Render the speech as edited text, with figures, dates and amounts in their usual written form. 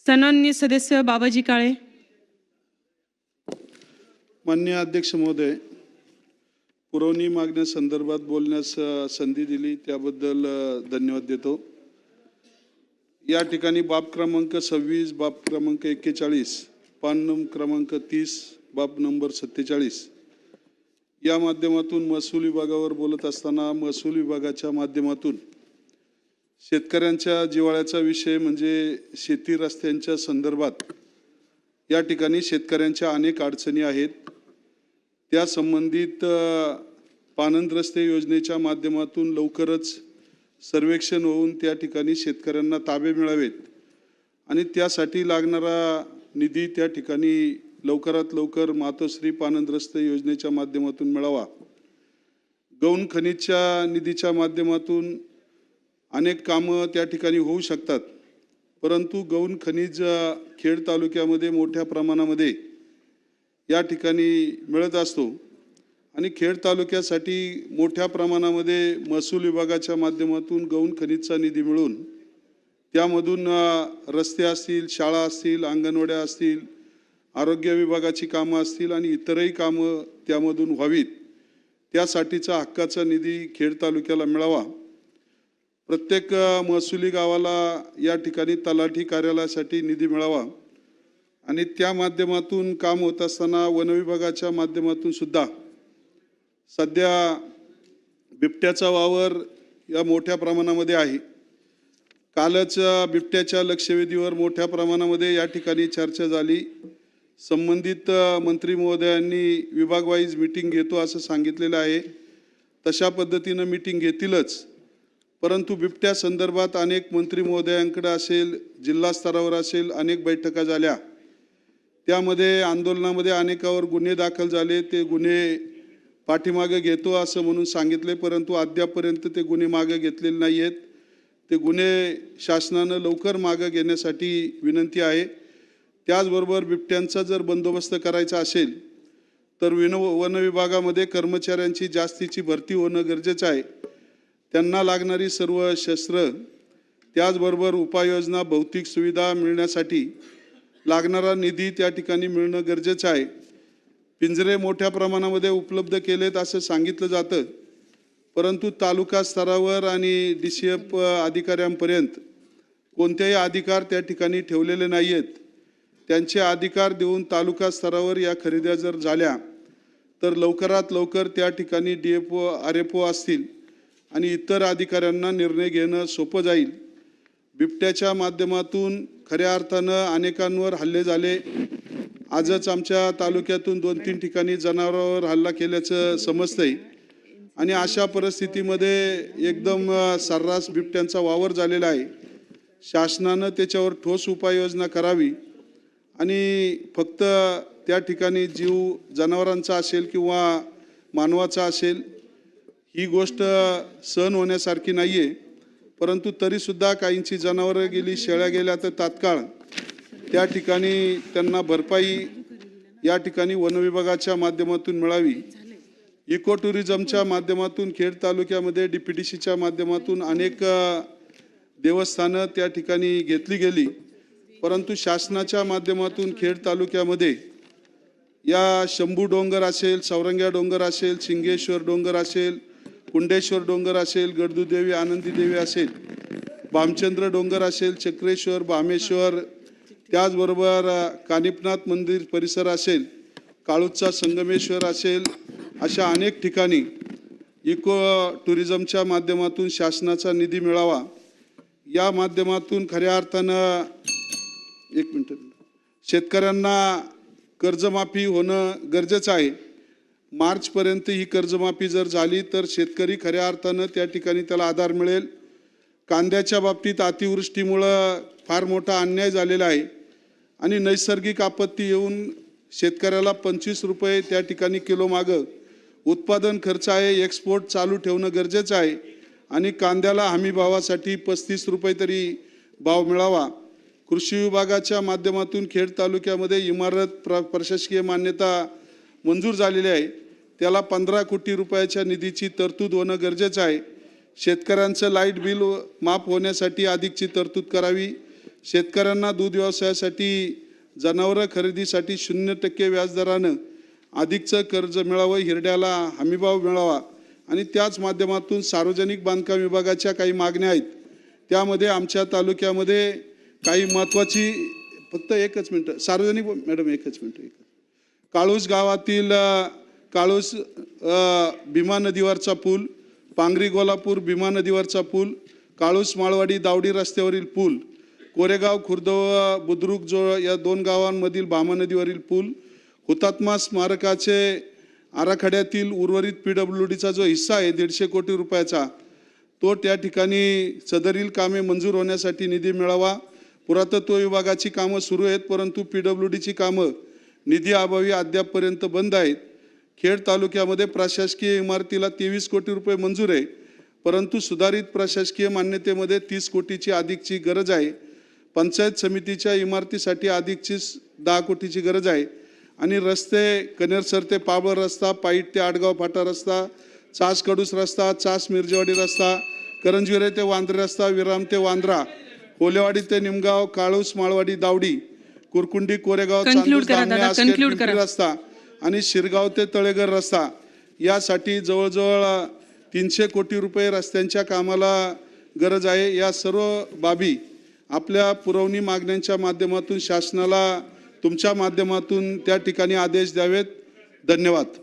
सन्माननीय सदस्य बाबाजी काळे. माननीय अध्यक्ष महोदय, पुरवणी मागण्यासंदर्भात बोलण्यास संधी दिली त्याबद्दल धन्यवाद देतो. या ठिकाणी बाब क्रमांक 26, बाब क्रमांक 41, पान क्रमांक 30, बाब नंबर 47 या माध्यमातून महसूल विभागावर बोलत असताना महसूल विभागाच्या माध्यमातून शेतकऱ्यांच्या जिव्हाळ्याचा विषय म्हणजे शेती रस्त्यांच्या संदर्भात या ठिकाणी शेतकऱ्यांच्या अनेक अडचणी आहेत. त्या संबंधित पानंद रस्ते योजनेच्या माध्यमातून लवकरच सर्वेक्षण होऊन त्या ठिकाणी शेतकऱ्यांना ताबे मिळावेत आणि त्यासाठी लागणारा निधी त्या ठिकाणी लवकरात लवकर मातोश्री पानंद रस्ते योजनेच्या माध्यमातून मिळावा. गौण खनिजच्या निधीच्या माध्यमातून अनेक कामं त्या ठिकाणी होऊ शकतात, परंतु गौण खनिज खेड तालुक्यामध्ये मोठ्या प्रमाणामध्ये या ठिकाणी मिळत असतो आणि खेड तालुक्यासाठी मोठ्या प्रमाणामध्ये महसूल विभागाच्या माध्यमातून गौण खनिजचा निधी मिळून त्यामधून रस्ते असतील, शाळा असतील, अंगणवाड्या असतील, आरोग्य विभागाची कामं असतील आणि इतरही कामं त्यामधून व्हावीत, त्यासाठीचा हक्काचा निधी खेड तालुक्याला मिळावा. प्रत्येक महसुली गावाला या ठिकाणी तलाठी कार्यालयासाठी निधी मिळावा आणि त्या माध्यमातून काम होत असताना वन विभागाच्या माध्यमातून सुद्धा सध्या बिबट्याचा वावर या मोठ्या प्रमाणामध्ये आहे. कालच बिबट्याच्या लक्षवेधीवर मोठ्या प्रमाणामध्ये या ठिकाणी चर्चा झाली. संबंधित मंत्री महोदयांनी विभागवाईज मीटिंग घेतो असं सांगितलेलं आहे. तशा पद्धतीनं मीटिंग घेतीलच, परंतु बिबट्या संदर्भात अनेक मंत्री महोदयांकडे असेल, जिल्हा स्तरावर असेल, अनेक बैठका झाल्या. त्यामध्ये आंदोलनामध्ये अनेकावर गुन्हे दाखल झाले. ते गुन्हे पाठीमागे घेतो असं म्हणून सांगितले, परंतु अद्यापर्यंत ते गुन्हे मागे घेतलेले नाही आहेत. ते गुन्हे शासनानं लवकर मागे घेण्यासाठी विनंती आहे. त्याचबरोबर बिबट्यांचा जर बंदोबस्त करायचा असेल तर वन विभागामध्ये कर्मचाऱ्यांची जास्तीची भरती होणं गरजेचं आहे. त्यांना लागणारी सर्व शस्त्र, त्याचबरोबर उपाययोजना, भौतिक सुविधा मिळण्यासाठी लागणारा निधी त्या ठिकाणी मिळणं गरजेचं आहे. पिंजरे मोठ्या प्रमाणामध्ये उपलब्ध केलेत असं सांगितलं जातं, परंतु तालुका स्तरावर आणि DCF अधिकाऱ्यांपर्यंत कोणतेही अधिकार त्या ठिकाणी ठेवलेले नाही आहेत. त्यांचे अधिकार देऊन तालुका स्तरावर या खरेद्या जर झाल्या तर लवकरात लवकर त्या ठिकाणी DFO, RFO असतील आणि इतर अधिकाऱ्यांना निर्णय घेणं सोपं जाईल. बिबट्याच्या माध्यमातून खऱ्या अर्थानं अनेकांवर हल्ले झाले. आजच आमच्या तालुक्यातून 2-3 ठिकाणी जनावरांवर हल्ला केल्याचं समजतंय आणि अशा परिस्थितीमध्ये एकदम सर्रास बिबट्यांचा वावर झालेला आहे. शासनानं त्याच्यावर ठोस उपाययोजना करावी आणि फक्त त्या ठिकाणी जीव जनावरांचा असेल किंवा मानवाचा असेल ही गोष्ट सहन होण्यासारखी नाही आहे, परंतु तरीसुद्धा काहींची जनावरं गेली, शेळ्या गेल्या तर तात्काळ त्या ठिकाणी त्यांना भरपाई या ठिकाणी वन विभागाच्या माध्यमातून मिळावी. इको टुरिझमच्या माध्यमातून खेड तालुक्यामध्ये DPDCच्या माध्यमातून अनेक देवस्थानं त्या ठिकाणी घेतली गेली, परंतु शासनाच्या माध्यमातून खेड तालुक्यामध्ये या शंभू डोंगर असेल, सौरंग्या डोंगर असेल, सिंगेश्वर डोंगर असेल, कुंडेश्वर डोंगर असेल, गडदूदेवी आनंदी देवी असेल, भामचंद्र डोंगर असेल, चक्रेश्वर, भामेश्वर, त्याचबरोबर कानिपनाथ मंदिर परिसर असेल, काळूचा संगमेश्वर असेल, अशा अनेक ठिकाणी इको टुरिझमच्या माध्यमातून शासनाचा निधी मिळावा. या माध्यमातून खऱ्या अर्थानं शेतकऱ्यांना कर्जमाफी होणं गरजेचं आहे. मार्चपर्यंत ही कर्जमाफी जर झाली तर शेतकरी खऱ्या अर्थानं त्या ठिकाणी त्याला आधार मिळेल. कांद्याच्या बाबतीत अतिवृष्टीमुळं फार मोठा अन्याय झालेला आहे आणि नैसर्गिक आपत्ती येऊन शेतकऱ्याला 25 रुपये त्या ठिकाणी किलो मागं उत्पादन खर्च आहे. एक्सपोर्ट चालू ठेवणं गरजेचं आहे आणि कांद्याला हमी भावासाठी 35 रुपये तरी भाव मिळावा. कृषी विभागाच्या माध्यमातून खेड तालुक्यामध्ये इमारत प्रशासकीय मान्यता मंजूर झालेली आहे. त्याला 15 कोटी रुपयाच्या निधीची तरतूद होणं गरजेचं आहे. शेतकऱ्यांचं लाईट बिल माफ होण्यासाठी अधिकची तरतूद करावी. शेतकऱ्यांना दूध व्यवसायासाठी जनावरं खरेदीसाठी 0% व्याजदरानं अधिकचं कर्ज मिळावं, हिरड्याला हमीभाव मिळावा आणि त्याच माध्यमातून सार्वजनिक बांधकाम विभागाच्या काही मागण्या आहेत. त्यामध्ये आमच्या तालुक्यामध्ये काही महत्त्वाची फक्त एकच मिनटं सार्वजनिक मॅडम एकच मिनटं काळूस गावातील काळूस भीमा नदीवरचा पूल, पांगरी गोलापूर भीमा नदीवरचा पूल, काळूस माळवाडी दावडी रस्त्यावरील पूल, कोरेगाव खुर्द बुद्रुक जो या 2 गावांमधील भामा नदीवरील पूल, हुतात्मा स्मारकाचे आराखड्यातील उर्वरित PWDचा जो हिस्सा आहे 150 कोटी रुपयाचा तो त्या ठिकाणी सदरील कामे मंजूर होण्यासाठी निधी मिळावा. पुरातत्व विभागाची कामं सुरू आहेत परंतु PWDची कामं निधी अभावी अद्यापपर्यंत बंद आहेत. खेड तालुक्यामध्ये प्रशासकीय इमारतीला 23 कोटी रुपये मंजूर आहे परंतु सुधारित प्रशासकीय मान्यतेमध्ये 30 कोटीची अधिकची गरज आहे. पंचायत समितीच्या इमारतीसाठी अधिकची 10 कोटीची गरज आहे आणि रस्ते कनेरसर ते पाबळ रस्ता, पाईट ते आडगाव फाटा रस्ता, चास कडूस रस्ता, चास मिरजेवाडी रस्ता, करंजविरे ते वांद्रे रस्ता, विराम ते वांद्रा, कोलेवाडी ते निमगाव, काळूस माळवाडी दावडी, कुरकुंडी कोरेगाव चांदूर रस्ता आणि शिरगाव ते तळेघर रस्ता यासाठी जवळजवळ 300 कोटी रुपये रस्त्यांच्या कामाला गरज आहे. या सर्व बाबी आपल्या पुरवणी मागण्यांच्या माध्यमातून शासनाला तुमच्या माध्यमातून त्या ठिकाणी आदेश द्यावेत. धन्यवाद.